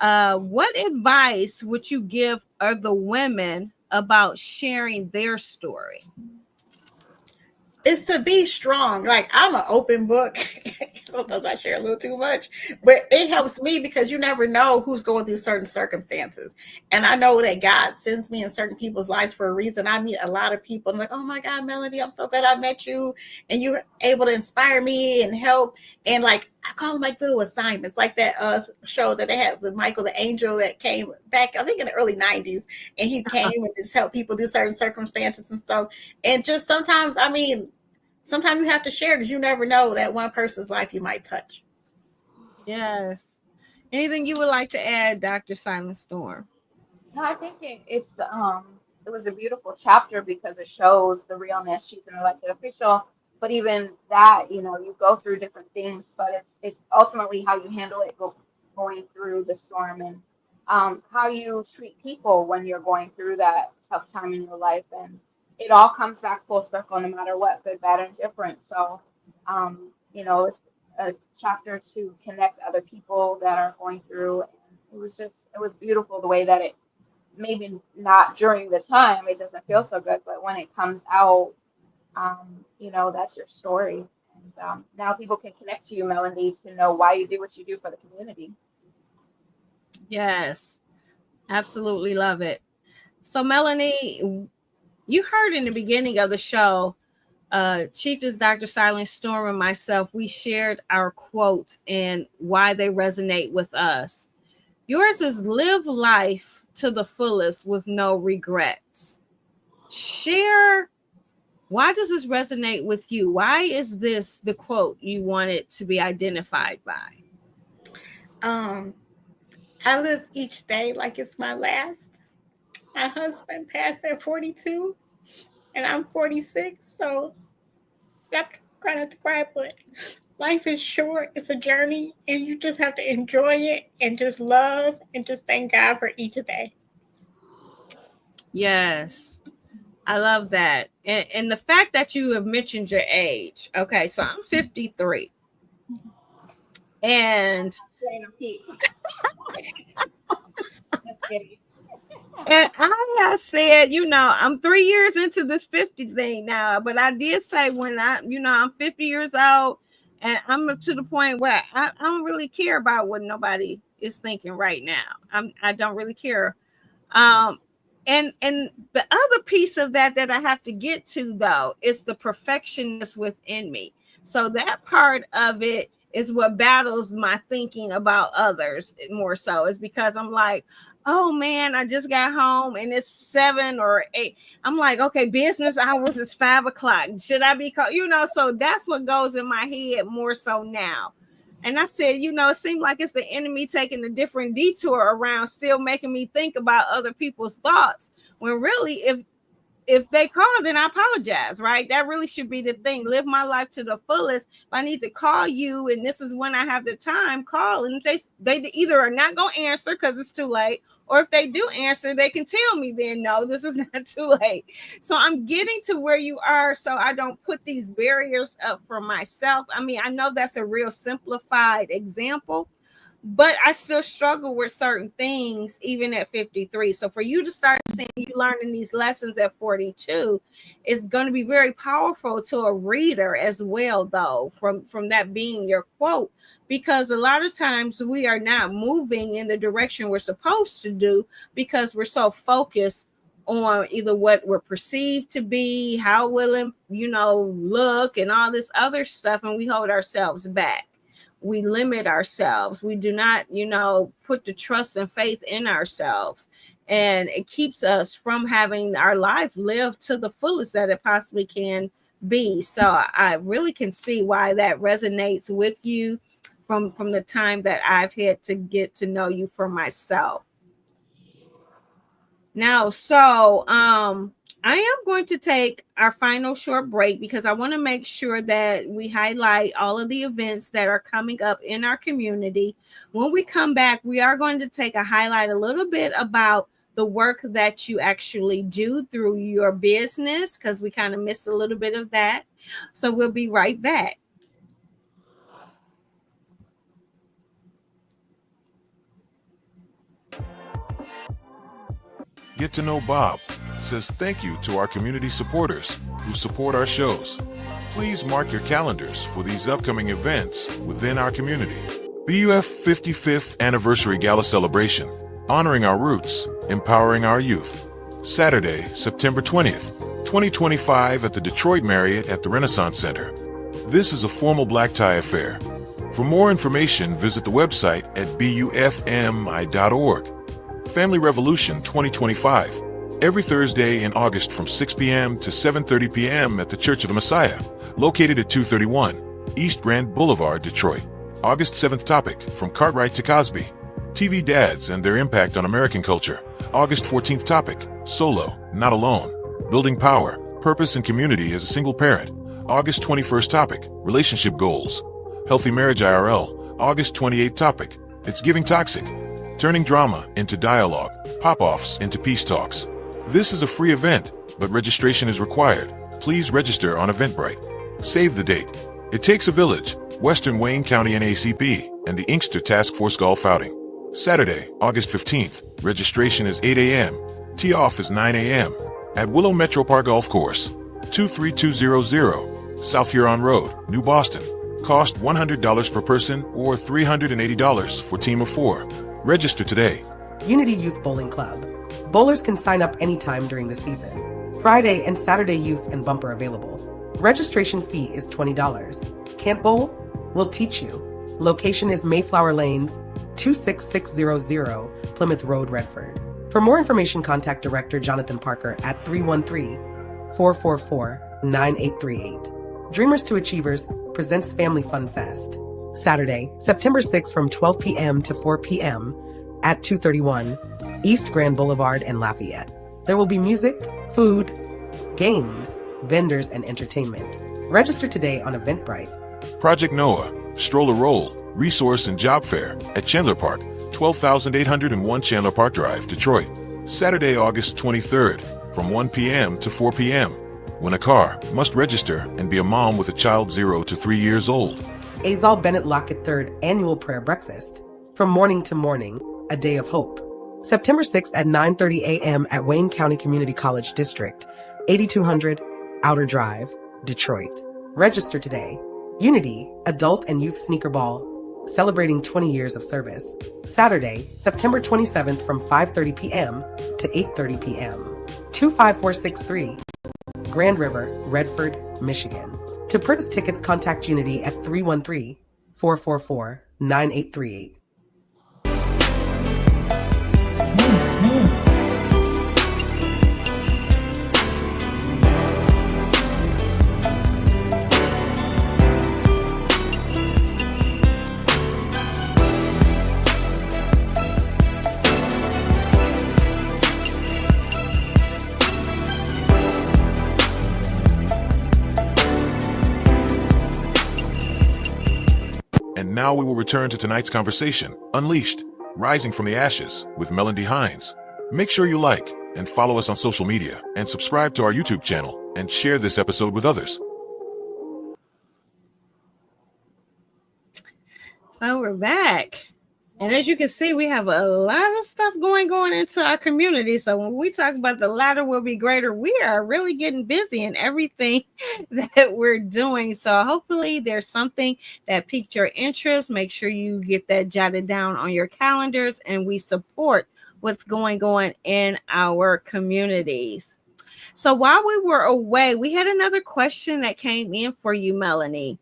What advice would you give other women about sharing their story? It's to be strong. Like, I'm an open book. Sometimes I share a little too much, but it helps me because you never know who's going through certain circumstances. And I know that God sends me in certain people's lives for a reason. I meet a lot of people and I'm like, oh my God, Melanie, I'm so glad I met you. And you're able to inspire me and help. And like, I call them like little assignments, like that show that they had with Michael the Angel that came back, I think in the early 90s. And he came and just helped people through certain circumstances and stuff. And just sometimes you have to share because you never know that one person's life you might touch. Yes. Anything you would like to add, Dr. Silent Storm? No, I think it was a beautiful chapter because it shows the realness. She's an elected official, but even that, you go through different things, but it's ultimately how you handle it going through the storm, and how you treat people when you're going through that tough time in your life. And it all comes back full circle no matter what, good, bad, and different. So, it's a chapter to connect other people that are going through. And it was beautiful the way that it, maybe not during the time, it doesn't feel so good, but when it comes out, that's your story. And now people can connect to you, Melanie, to know why you do what you do for the community. Yes, absolutely love it. So, Melanie, you heard in the beginning of the show, Chief Dr. Silent Storm and myself, we shared our quotes and why they resonate with us. Yours is live life to the fullest with no regrets. Share, why does this resonate with you? Why is this the quote you wanted to be identified by? I live each day like it's my last. My husband passed at 42 and I'm 46, so I have to try not to cry, but life is short. It's a journey, and you just have to enjoy it and just love and just thank God for each day. Yes, I love that. And the fact that you have mentioned your age. Okay, so I'm 53. And and I have said, I'm 3 years into this 50 thing now, but I did say when I'm 50 years old And I'm to the point where I don't really care about what nobody is thinking right now. I don't really care. And the other piece of that I have to get to, though, is the perfectionist within me. So that part of it is what battles my thinking about others more so, is because I'm like, oh man, I just got home and it's 7 or 8. I'm like, okay, business hours is 5 o'clock. Should I be called? So that's what goes in my head more so now. And I said, it seemed like it's the enemy taking a different detour around, still making me think about other people's thoughts. When really, if they call, then I apologize, right? That really should be the thing. Live my life to the fullest. If I need to call you, and this is when I have the time, call. And if they either are not going to answer because it's too late, or if they do answer, they can tell me then, no, this is not too late. So I'm getting to where you are, so I don't put these barriers up for myself. I mean, I know that's a real simplified example, but I still struggle with certain things even at 53. So for you to start saying you learning these lessons at 42 is going to be very powerful to a reader as well, though, from that being your quote, because a lot of times we are not moving in the direction we're supposed to do because we're so focused on either what we're perceived to be, how we'll, look, and all this other stuff, and we hold ourselves back. We limit ourselves. We do not, put the trust and faith in ourselves. And it keeps us from having our life lived to the fullest that it possibly can be. So I really can see why that resonates with you from the time that I've had to get to know you for myself. Now, so I am going to take our final short break because I want to make sure that we highlight all of the events that are coming up in our community. When we come back, we are going to highlight a little bit about the work that you actually do through your business, because we kind of missed a little bit of that. So we'll be right back. Get to know Bob says thank you to our community supporters who support our shows. Please mark your calendars for these upcoming events within our community. BUF 55th Anniversary Gala Celebration, honoring our roots, empowering our youth. Saturday, September 20th, 2025 at the Detroit Marriott at the Renaissance Center. This is a formal black tie affair. For more information, visit the website at bufmi.org. Family Revolution 2025, every Thursday in August from 6 p.m. to 7:30 p.m. at the Church of the Messiah, located at 231 East Grand Boulevard, Detroit. August 7th topic, From Cartwright to Cosby, TV dads and their impact on American culture. August 14th topic, Solo, Not Alone, Building Power, Purpose and Community as a Single Parent. August 21st topic, Relationship Goals, Healthy Marriage IRL. August 28th topic, It's Giving Toxic, Turning Drama into Dialogue, Pop-Offs into Peace Talks. This is a free event, but registration is required. Please register on Eventbrite. Save the date. It Takes a Village, Western Wayne County NACP, and the Inkster Task Force Golf Outing. Saturday, August 15th. Registration is 8 a.m. Tee-off is 9 a.m. at Willow Metro Park Golf Course, 23200 South Huron Road, New Boston. Cost $100 per person or $380 for team of 4. Register today. Unity Youth Bowling Club. Bowlers can sign up anytime during the season. Friday and Saturday youth and bumper available. Registration fee is $20. Can't bowl? We'll teach you. Location is Mayflower Lanes, 26600 Plymouth Road, Redford. For more information, contact Director Jonathan Parker at 313-444-9838. Dreamers to Achievers presents Family Fun Fest. Saturday, September 6th from 12 p.m. to 4 p.m. at 231 East Grand Boulevard in Lafayette. There will be music, food, games, vendors, and entertainment. Register today on Eventbrite. Project Noah, Stroller Roll, Resource and Job Fair at Chandler Park, 12,801 Chandler Park Drive, Detroit. Saturday, August 23rd from 1 p.m. to 4 p.m. Win a car, must register, and be a mom with a child 0 to 3 years old. Azal Bennett Lockett 3rd Annual Prayer Breakfast. From Morning to Morning, a Day of Hope. September 6th at 9:30 a.m. at Wayne County Community College District, 8200 Outer Drive, Detroit. Register today. Unity, Adult and Youth Sneaker Ball, celebrating 20 years of service. Saturday, September 27th from 5:30 p.m. to 8:30 p.m. 25463, Grand River, Redford, Michigan. To purchase tickets, contact Unity at 313-444-9838. And now we will return to tonight's conversation, Unleashed, Rising from the Ashes, with Melody Hines. Make sure you like and follow us on social media and subscribe to our YouTube channel and share this episode with others. So we're back. And as you can see, we have a lot of stuff going into our community. So when we talk about the latter will be greater, we are really getting busy in everything that we're doing. So hopefully there's something that piqued your interest. Make sure you get that jotted down on your calendars, and we support what's going on in our communities. So while we were away, we had another question that came in for you, Melanie.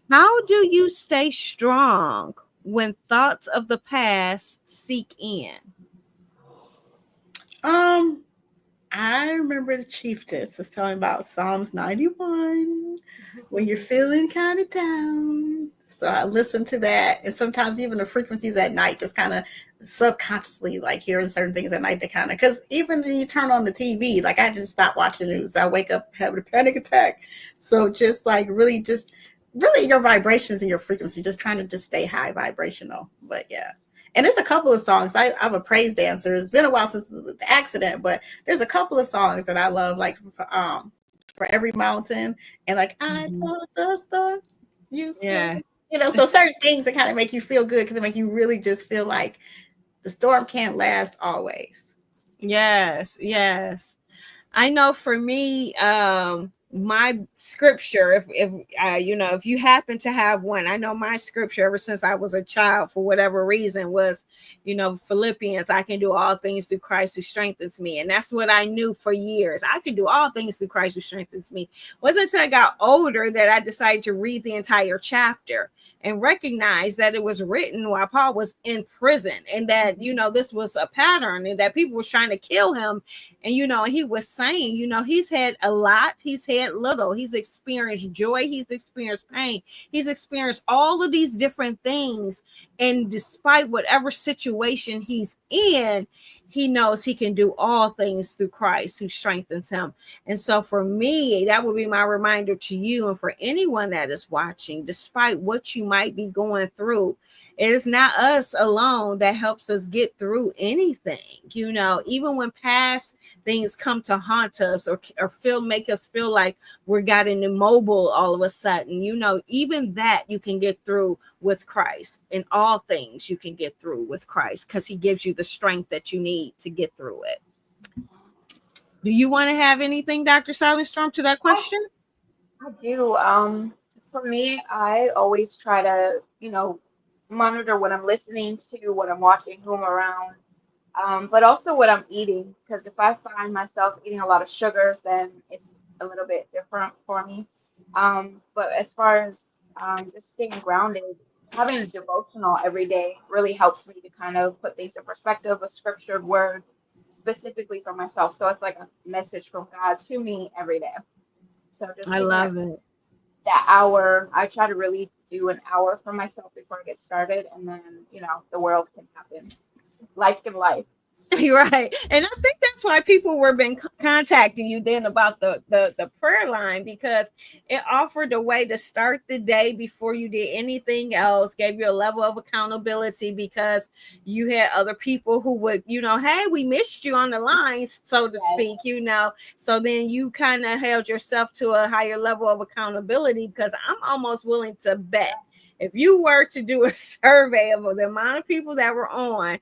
How do you stay strong when thoughts of the past seek in? I remember the chiefess was telling about Psalms 91 when you're feeling kind of down. So I listen to that, and sometimes even the frequencies at night, just kind of subconsciously like hearing certain things at night to kind of, because even when you turn on the TV, like I just stop watching news. I wake up having a panic attack. So just like really your vibrations and your frequency, just trying to just stay high vibrational. But yeah. And there's a couple of songs. I'm a praise dancer. It's been a while since the accident, but there's a couple of songs that I love, like for every mountain, and like I told the storm, so certain things that kind of make you feel good because they make you really just feel like the storm can't last always. Yes. I know for me, my scripture, if you happen to have one, I know my scripture ever since I was a child, for whatever reason, was Philippians, I can do all things through Christ who strengthens me. And that's what I knew for years. I can do all things through Christ who strengthens me. It wasn't until I got older that I decided to read the entire chapter and recognize that it was written while Paul was in prison, and that this was a pattern, and that people were trying to kill him. And he was saying, he's had a lot, he's had little, he's experienced joy, he's experienced pain, he's experienced all of these different things, and despite whatever situation he's in, he knows he can do all things through Christ who strengthens him. And so for me, that would be my reminder to you, and for anyone that is watching, despite what you might be going through, it is not us alone that helps us get through anything. Even when past things come to haunt us or make us feel like we're gotten immobile all of a sudden, even that you can get through with Christ. In all things you can get through with Christ, because he gives you the strength that you need to get through it. Do you want to have anything, Dr. Silent Storm, to that question? I do. For me, I always try to, monitor what I'm listening to, what I'm watching, who I'm around, but also what I'm eating. Because if I find myself eating a lot of sugars, then it's a little bit different for me. But as far as just staying grounded, having a devotional every day really helps me to kind of put things in perspective, a scriptured word specifically for myself. So it's like a message from God to me every day. So just I love it. That hour, I try to really do an hour for myself before I get started, and then the world can happen. Life can life. Right. And I think that's why people were been contacting you then about the prayer line, because it offered a way to start the day before you did anything else, gave you a level of accountability, because you had other people who would, hey, we missed you on the lines, so to speak, so then you kind of held yourself to a higher level of accountability, because I'm almost willing to bet if you were to do a survey of the amount of people that were on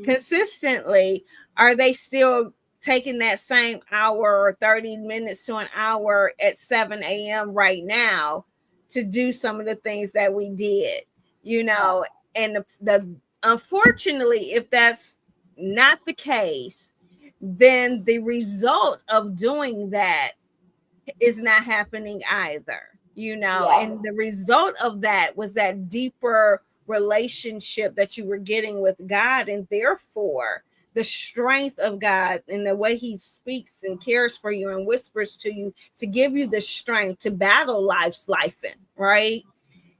consistently, are they still taking that same hour or 30 minutes to an hour at 7 a.m. right now? to do some of the things that we did, and the unfortunately, if that's not the case, then the result of doing that is not happening either, Yeah. and the result of that was that deeper relationship that you were getting with God, and therefore the strength of God and the way he speaks and cares for you and whispers to you to give you the strength to battle life's lifing, right?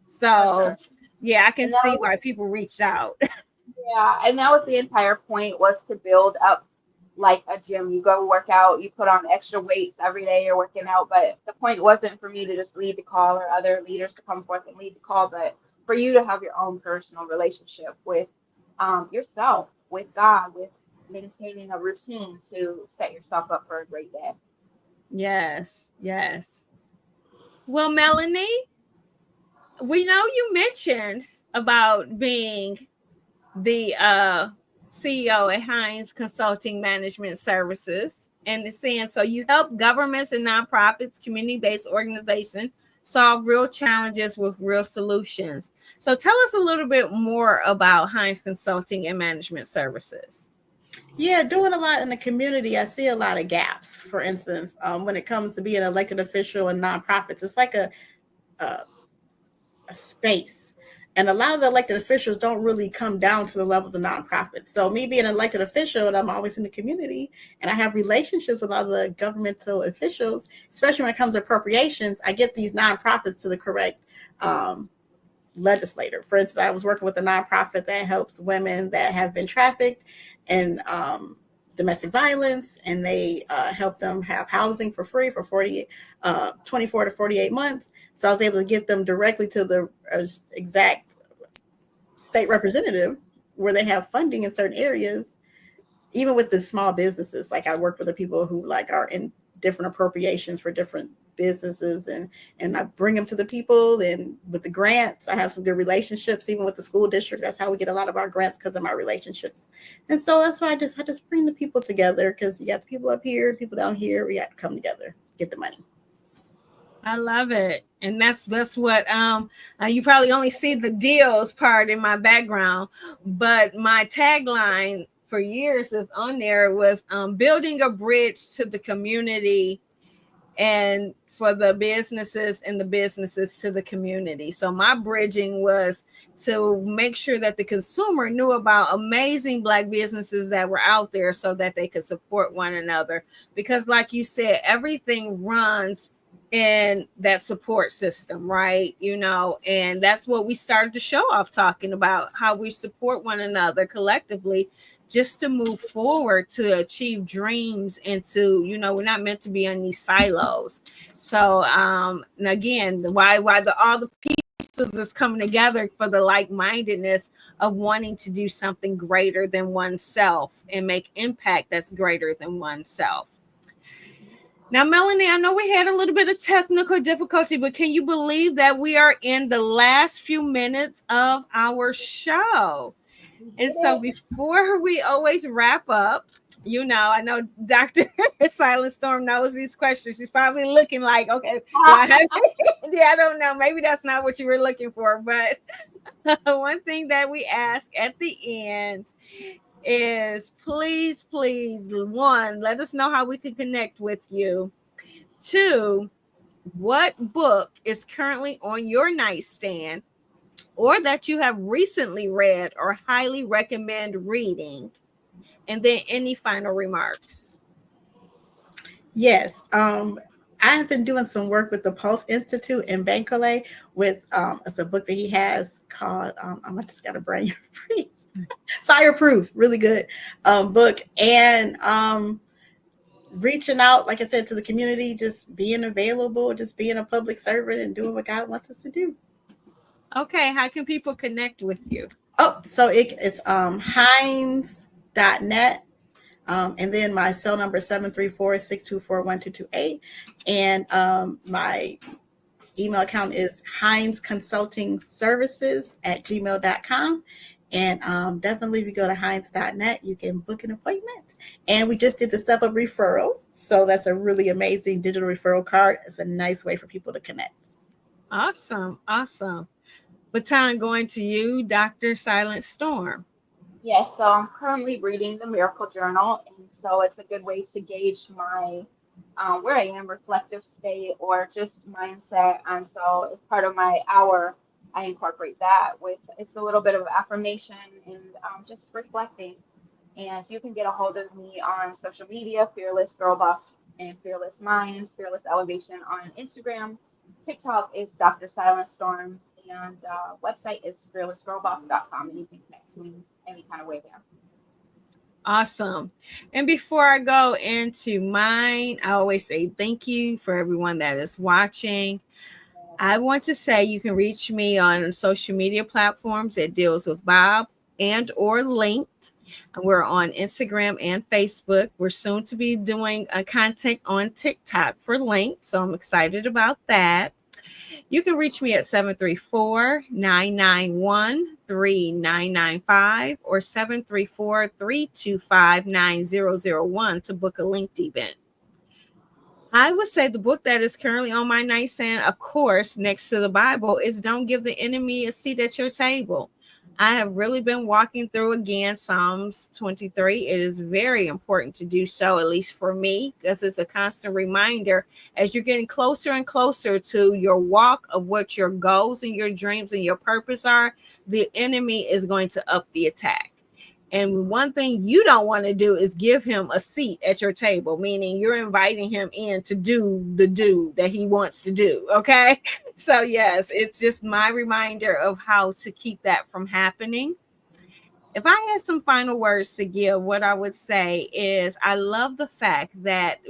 For So sure. yeah, I can And that see was, why people reached out. yeah, and that was the entire point, was to build up like a gym. You go work out, you put on extra weights every day you're working out. But the point wasn't for me to just lead the call or other leaders to come forth and lead the call, but for you to have your own personal relationship with yourself, with God, with maintaining a routine to set yourself up for a great day. Yes, yes. Well, Melanie, we know you mentioned about being the CEO at Hines Consulting Management Services, and it's saying so you help governments and nonprofits, community-based organizations solve real challenges with real solutions. So tell us a little bit more about Hines Consulting and Management Services. Yeah, doing a lot in the community. I see a lot of gaps. For instance, when it comes to being an elected official and nonprofits, it's like a space. And a lot of the elected officials don't really come down to the level of the nonprofits. So me being an elected official, and I'm always in the community, and I have relationships with all the governmental officials, especially when it comes to appropriations, I get these nonprofits to the correct legislator. For instance, I was working with a nonprofit that helps women that have been trafficked and domestic violence, and they help them have housing for free for 24 to 48 months. So I was able to get them directly to the exact state representative where they have funding in certain areas. Even with the small businesses, like I work with the people who like are in different appropriations for different businesses, and I bring them to the people. And with the grants, I have some good relationships, even with the school district. That's how we get a lot of our grants, because of my relationships. And so that's why I just bring the people together, because you got the people up here, people down here. We got to come together, get the money. I love it. And that's what you probably only see the deals part in my background, but my tagline for years that's on there was building a bridge to the community and for the businesses and the businesses to the community. So my bridging was to make sure that the consumer knew about amazing Black businesses that were out there so that they could support one another. Because like you said, everything runs in that support system, right? And that's what we started the show off talking about, how we support one another collectively just to move forward, to achieve dreams, and to, we're not meant to be in these silos. So and again, why all the pieces is coming together for the like-mindedness of wanting to do something greater than oneself and make impact that's greater than oneself. Now, Melanie, I know we had a little bit of technical difficulty, but can you believe that we are in the last few minutes of our show? And so before we always wrap up, I know Dr. Silent Storm knows these questions. She's probably looking like, okay, do I have I don't know. Maybe that's not what you were looking for. But one thing that we ask at the end is please, one, let us know how we can connect with you. Two, what book is currently on your nightstand or that you have recently read or highly recommend reading? And then any final remarks? Yes. I've been doing some work with the Pulse Institute in Bancolet with it's a book that he has called I just got a brain freeze. Fireproof, really good book. And reaching out, like I said, to the community, just being available, just being a public servant and doing what God wants us to do. Okay, how can people connect with you? Oh, so it's Hines.net. And then my cell number is 734-624-1228. And my email account is hinesconsultingservices@gmail.com. And definitely if you go to hines.net, you can book an appointment. And we just did the Step Up referrals. So that's a really amazing digital referral card. It's a nice way for people to connect. Awesome. Awesome. Baton going to you, Dr. Silent Storm. Yes, so I'm currently reading the Miracle Journal, and so it's a good way to gauge my where I am, reflective state, or just mindset. And so, as part of my hour, I incorporate that with it's a little bit of affirmation and just reflecting. And you can get a hold of me on social media, Fearless Girl Boss and Fearless Minds, Fearless Elevation on Instagram. TikTok is Dr. Silent Storm, and website is fearlessgirlboss.com, and you can connect to me any kind of way there. Awesome. And before I go into mine, I always say thank you for everyone that is watching. I want to say you can reach me on social media platforms that deals with Bob and or linked. We're on Instagram and Facebook. We're soon to be doing a content on TikTok for linked. So I'm excited about that. You can reach me at 734-991-3995 or 734-325-9001 to book a linked event. I would say the book that is currently on my nightstand, of course, next to the Bible, is Don't Give the Enemy a Seat at Your Table. I have really been walking through again Psalms 23. It is very important to do so, at least for me, because it's a constant reminder as you're getting closer and closer to your walk of what your goals and your dreams and your purpose are. The enemy is going to up the attack. And one thing you don't want to do is give him a seat at your table, meaning you're inviting him in to do the do that he wants to do. Okay. So, yes, it's just my reminder of how to keep that from happening. If I had some final words to give, what I would say is I love the fact that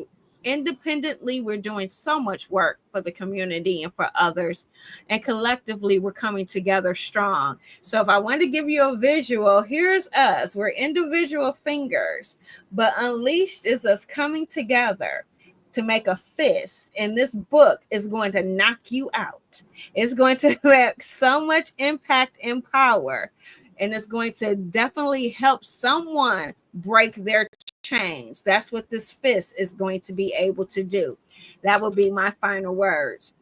independently we're doing so much work for the community and for others, and collectively we're coming together strong. So if I want to give you a visual, here's us. We're individual fingers, but Unleashed is us coming together to make a fist, and this book is going to knock you out. It's going to have so much impact and power, and it's going to definitely help someone break their chains. That's what this fist is going to be able to do. That will be my final words.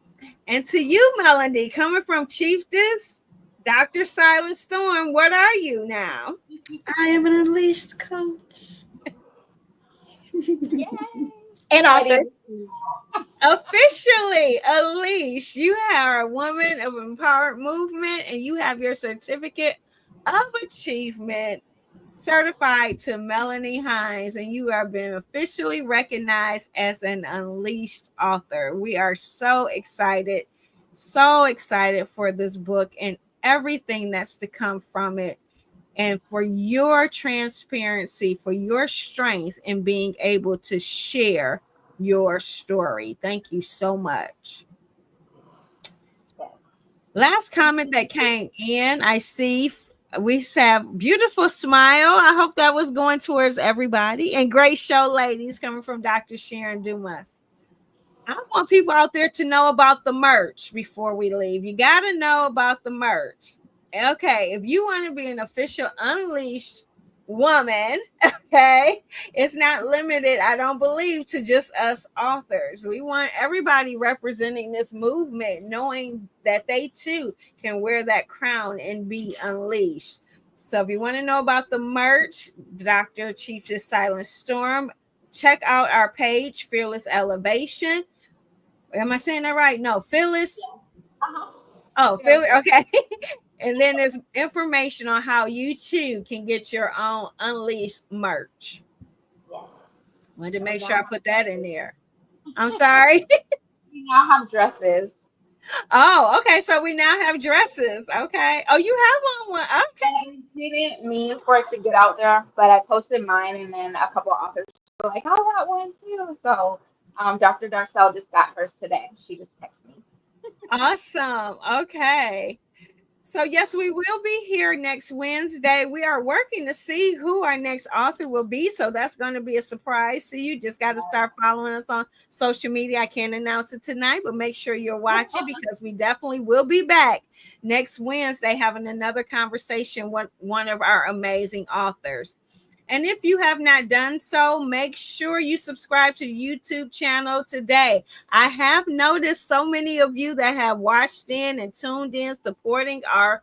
And to you, Melody, coming from Chiefess, Dr. Silent Storm, what are you now? I am an Unleashed coach. Yay! And author. Officially, Unleashed, you are a woman of empowered movement, and you have your certificate of achievement certified to Melanie Hines, and you have been officially recognized as an Unleashed author. We are so excited for this book and everything that's to come from it, and for your transparency, for your strength in being able to share your story. Thank you so much. Last comment that came in, I see we have beautiful smile. I hope that was going towards everybody. And great show, ladies, coming from Dr. Sharon Dumas. I want people out there to know about the merch before we leave. You got to know about the merch. Okay, if you want to be an official Unleashed woman, okay, it's not limited, I don't believe, to just us authors. We want everybody representing this movement, knowing that they too can wear that crown and be unleashed. So if you want to know about the merch, Dr. Chiefess Silent Storm, check out our page, Fearless Elevation. Am I saying that right? No, Fearless. Uh-huh. Oh, Fearless. Okay. And then there's information on how you too can get your own Unleashed merch. Yes. Wanted to make sure I put that in there. I'm sorry. We now have dresses. Oh, okay. So we now have dresses. Okay. Oh, you have on one. Okay. I didn't mean for it to get out there, but I posted mine, and then a couple of authors were like, "I got one too." So, Dr. Darcel just got hers today. She just texted me. Awesome. Okay. So, yes, we will be here next Wednesday. We are working to see who our next author will be. So that's going to be a surprise to you. Just got to start following us on social media. I can't announce it tonight, but make sure you're watching, because we definitely will be back next Wednesday having another conversation with one of our amazing authors. And if you have not done so, make sure you subscribe to the YouTube channel today. I have noticed so many of you that have watched in and tuned in, supporting our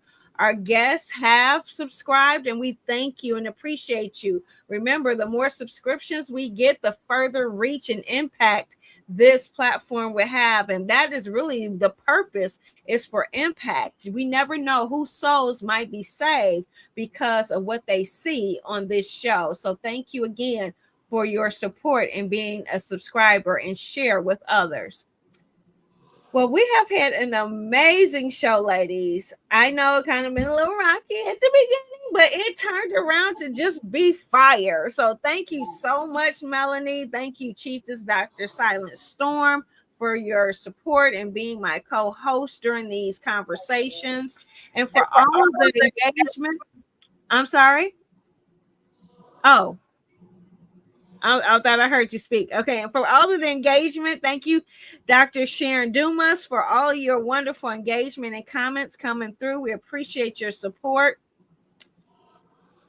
guests have subscribed, and we thank you and appreciate you. Remember, the more subscriptions we get, the further reach and impact this platform will have. And that is really the purpose, is for impact. We never know whose souls might be saved because of what they see on this show. So thank you again for your support and being a subscriber and share with others. Well, we have had an amazing show, ladies. I know it kind of been a little rocky at the beginning, but it turned around to just be fire. So thank you so much, Melanie. Thank you, Chiefess Dr. Silent Storm, for your support and being my co-host during these conversations, and for all of the engagement. I'm sorry. Oh, I thought I heard you speak. Okay. And for all of the engagement, thank you, Dr. Sharon Dumas, for all your wonderful engagement and comments coming through. We appreciate your support.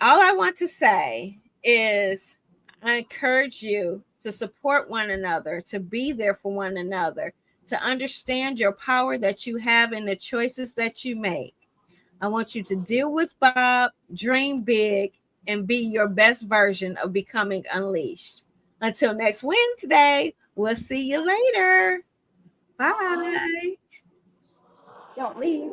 All I want to say is I encourage you to support one another, to be there for one another, to understand your power that you have in the choices that you make. I want you to deal with Bob, dream big, and be your best version of becoming unleashed. Until next Wednesday, we'll see you later. Bye. Don't leave.